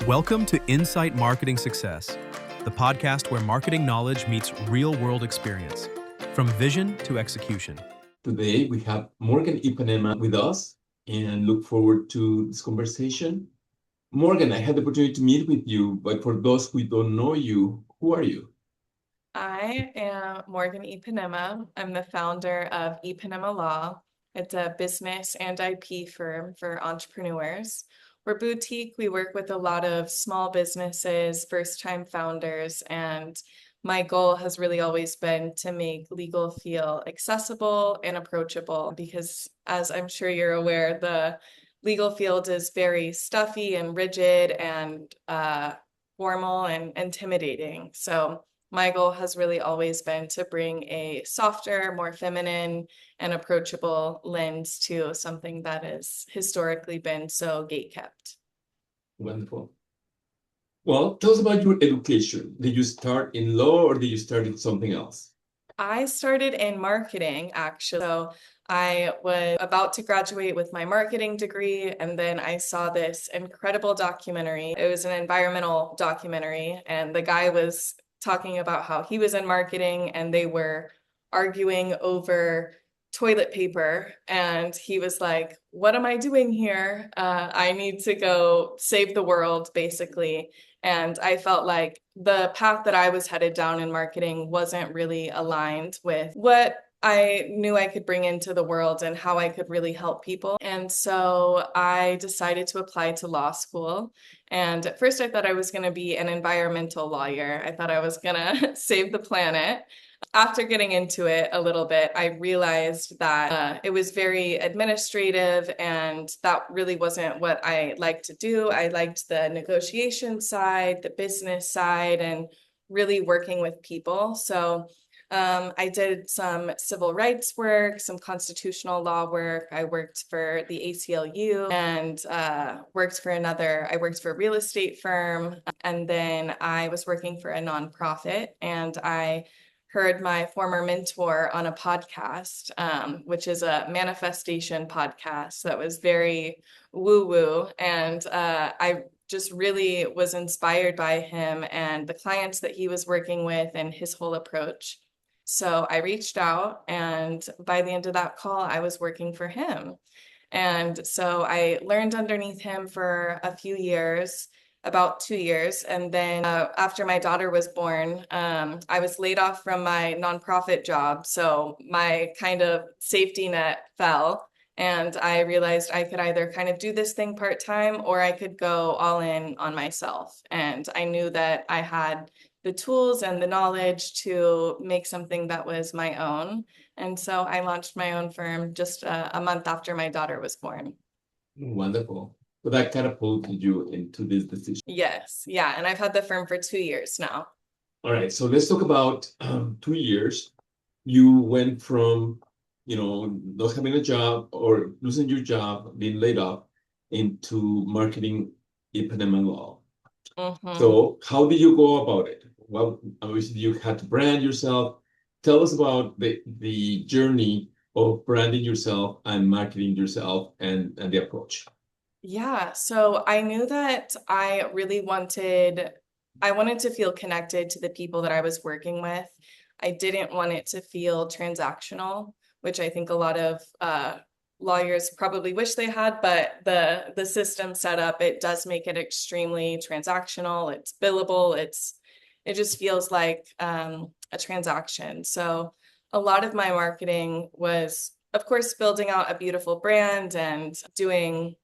Welcome to Insight Marketing Success, the podcast where marketing knowledge meets real-world experience, from vision to execution. Today, we have Morgan Ipanema with us and look forward to this conversation. Morgan, I had the opportunity to meet with you, but for those who don't know you, who are you? I am Morgan Ipanema. I'm the founder of Ipanema Law. It's a business and IP firm for entrepreneurs. We're boutique. We work with a lot of small businesses, first-time founders, and my goal has really always been to make legal feel accessible and approachable because, as I'm sure you're aware, the legal field is very stuffy and rigid and formal and intimidating. So my goal has really always been to bring a softer, more feminine, and approachable lens to something that has historically been so gatekept. Wonderful. Well, tell us about your education. Did you start in law or did you start in something else? I started in marketing, actually. So I was about to graduate with my marketing degree, and then I saw this incredible documentary. It was an environmental documentary, and the guy was talking about how he was in marketing and they were arguing over toilet paper. And he was like, what am I doing here? I need to go save the world, basically. And I felt like the path that I was headed down in marketing wasn't really aligned with what I knew I could bring into the world and how I could really help people. And so I decided to apply to law school. And at first I thought I was going to be an environmental lawyer. I thought I was going to save the planet. After getting into it a little bit, I realized that it was very administrative, and that really wasn't what I liked to do. I liked the negotiation side, the business side, and really working with people. So I did some civil rights work, some constitutional law work. I worked for the ACLU and I worked for a real estate firm. And then I was working for a nonprofit, and I heard my former mentor on a podcast, which is a manifestation podcast that was very woo-woo. And I just really was inspired by him and the clients that he was working with and his whole approach. So I reached out, and by the end of that call, I was working for him. And so I learned underneath him for a few years, about 2 years. And then after my daughter was born, I was laid off from my nonprofit job. So my kind of safety net fell. And I realized I could either kind of do this thing part-time or I could go all in on myself. And I knew that I had the tools and the knowledge to make something that was my own. And so I launched my own firm just a month after my daughter was born. Wonderful. So that catapulted you into this decision. Yes. Yeah. And I've had the firm for 2 years now. All right. So let's talk about 2 years. You went from, not having a job or losing your job, being laid off, into marketing Ipanema Law. Mm-hmm. So how did you go about it? Well, obviously you had to brand yourself. Tell us about the journey of branding yourself and marketing yourself and the approach. Yeah, so I knew that I wanted to feel connected to the people that I was working with. I didn't want it to feel transactional, which I think a lot of lawyers probably wish they had, but the system set up, it does make it extremely transactional. It's billable. It just feels like a transaction. So a lot of my marketing was, of course, building out a beautiful brand and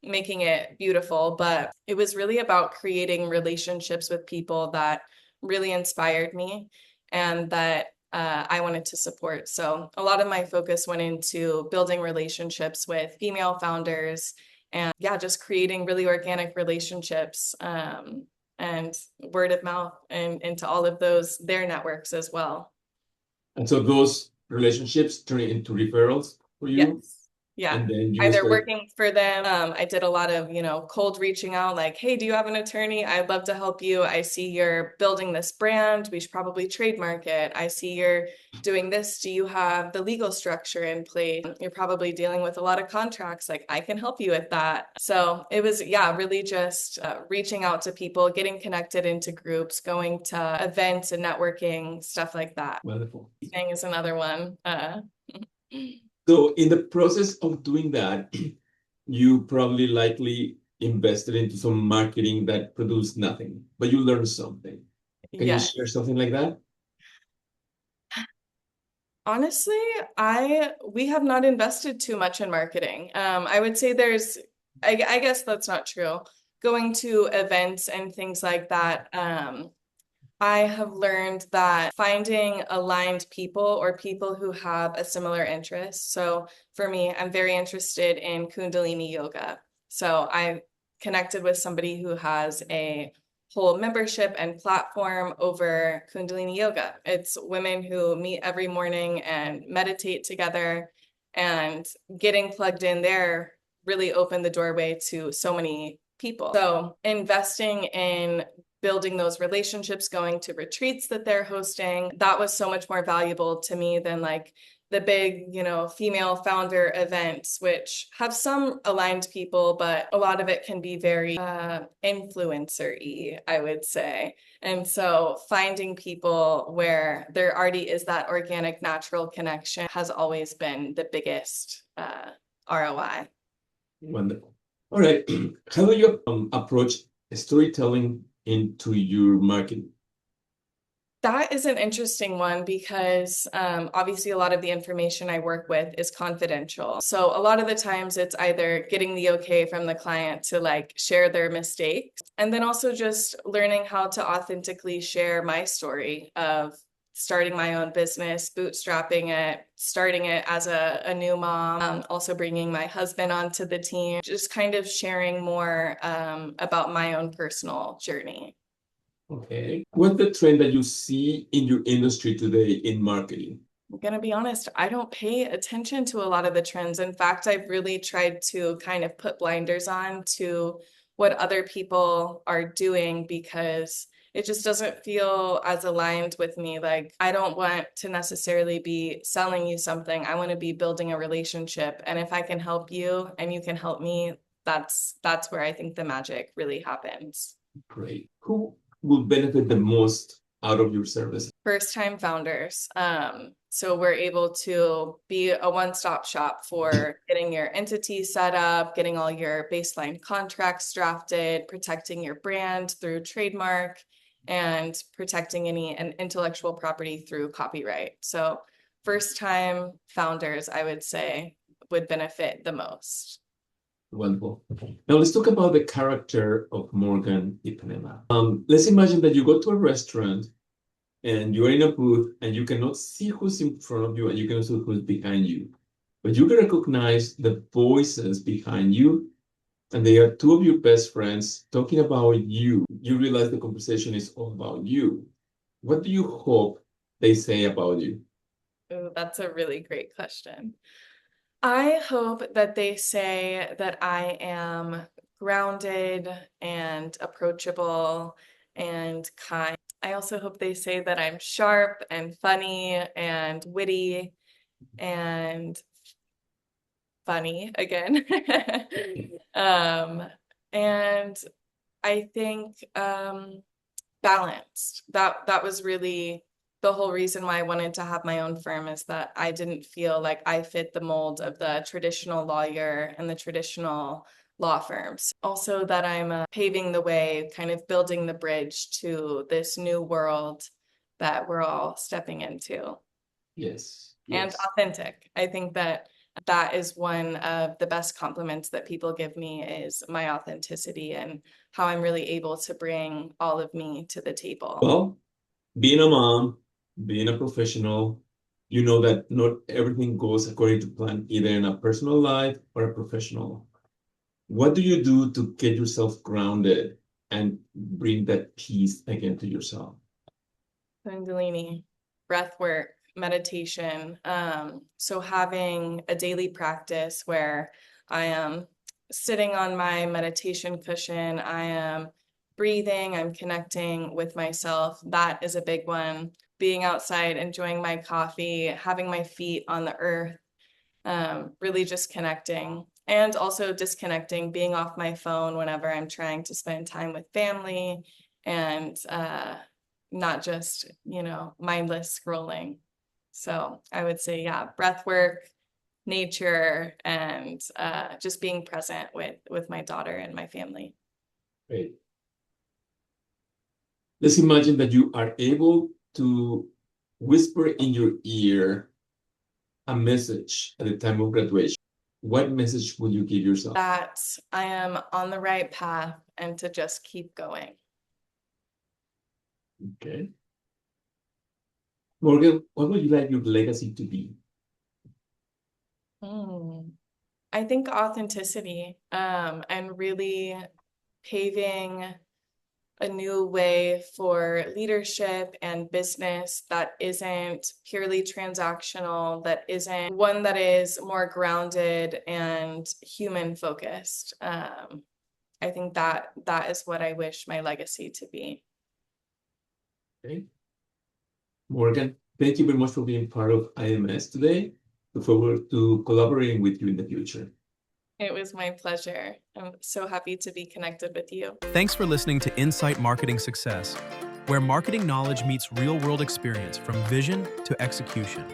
making it beautiful, but it was really about creating relationships with people that really inspired me and that I wanted to support. So a lot of my focus went into building relationships with female founders and just creating really organic relationships and word of mouth and into all of their networks as well. And so those relationships turn into referrals for you? Yes. Yeah. And then you Either started, working for them. I did a lot of, cold reaching out, like, hey, do you have an attorney? I'd love to help you. I see you're building this brand. We should probably trademark it. I see you're doing this. Do you have the legal structure in place? You're probably dealing with a lot of contracts. Like, I can help you with that. So it was, yeah, really just reaching out to people, getting connected into groups, going to events and networking, stuff like that. wonderful. Thing is another one. So in the process of doing that, you probably likely invested into some marketing that produced nothing, but you learned something. Can you Yeah. share something like that? Honestly, we have not invested too much in marketing. I would say I guess that's not true. Going to events and things like that, I have learned that finding aligned people or people who have a similar interest. So for me, I'm very interested in Kundalini yoga. So I connected with somebody who has a whole membership and platform over Kundalini yoga. It's women who meet every morning and meditate together, and getting plugged in there really opened the doorway to so many people. So investing in building those relationships, going to retreats that they're hosting, that was so much more valuable to me than like the big, female founder events, which have some aligned people, but a lot of it can be very influencer-y, I would say. And so finding people where there already is that organic, natural connection has always been the biggest ROI. Wonderful. All right. How do you approach storytelling into your marketing? That is an interesting one because obviously a lot of the information I work with is confidential. So a lot of the times it's either getting the okay from the client to like share their mistakes, and then also just learning how to authentically share my story of starting my own business, bootstrapping it, starting it as a new mom, also bringing my husband onto the team, just kind of sharing more about my own personal journey. Okay. What's the trend that you see in your industry today in marketing? I'm gonna be honest, I don't pay attention to a lot of the trends. In fact, I've really tried to kind of put blinders on to what other people are doing because it just doesn't feel as aligned with me. Like, I don't want to necessarily be selling you something. I want to be building a relationship. And if I can help you and you can help me, that's where I think the magic really happens. Great. Who will benefit the most out of your service? First-time founders. So we're able to be a one-stop shop for getting your entity set up, getting all your baseline contracts drafted, protecting your brand through trademark, and protecting any intellectual property through copyright. So first-time founders, I would say, would benefit the most. Wonderful. Now let's talk about the character of Morgan Ipanema. Let's imagine that you go to a restaurant and you're in a booth and you cannot see who's in front of you and you cannot see who's behind you. But you can recognize the voices behind you, and they are two of your best friends talking about you. You realize the conversation is all about you. What do you hope they say about you? Ooh, that's a really great question. I hope that they say that I am grounded and approachable and kind. I also hope they say that I'm sharp and funny and witty and funny again. And I think balanced. That was really the whole reason why I wanted to have my own firm, is that I didn't feel like I fit the mold of the traditional lawyer and the traditional law firms. Also that I'm paving the way, kind of building the bridge to this new world that we're all stepping into. Yes. And Yes. authentic. I think that is one of the best compliments that people give me, is my authenticity and how I'm really able to bring all of me to the table. Well, being a mom, being a professional, you know that not everything goes according to plan, either in a personal life or a professional. What do you do to get yourself grounded and bring that peace again to yourself? Kundalini, breath work, meditation. So having a daily practice where I am sitting on my meditation cushion, I am breathing, I'm connecting with myself. That is a big one. Being outside, enjoying my coffee, having my feet on the earth, really just connecting. And also disconnecting, being off my phone whenever I'm trying to spend time with family and not just, mindless scrolling. So I would say, yeah, breath work, nature, and just being present with my daughter and my family. Great. Let's imagine that you are able to whisper in your ear a message at the time of graduation. What message would you give yourself? That I am on the right path and to just keep going. Okay. Morgan, what would you like your legacy to be? I think authenticity, and really paving a new way for leadership and business that isn't purely transactional, that isn't one that is more grounded and human focused. I think that is what I wish my legacy to be. Okay. Morgan, thank you very much for being part of IMS today. Look forward to collaborating with you in the future. It was my pleasure. I'm so happy to be connected with you. Thanks for listening to Insight Marketing Success, where marketing knowledge meets real-world experience from vision to execution.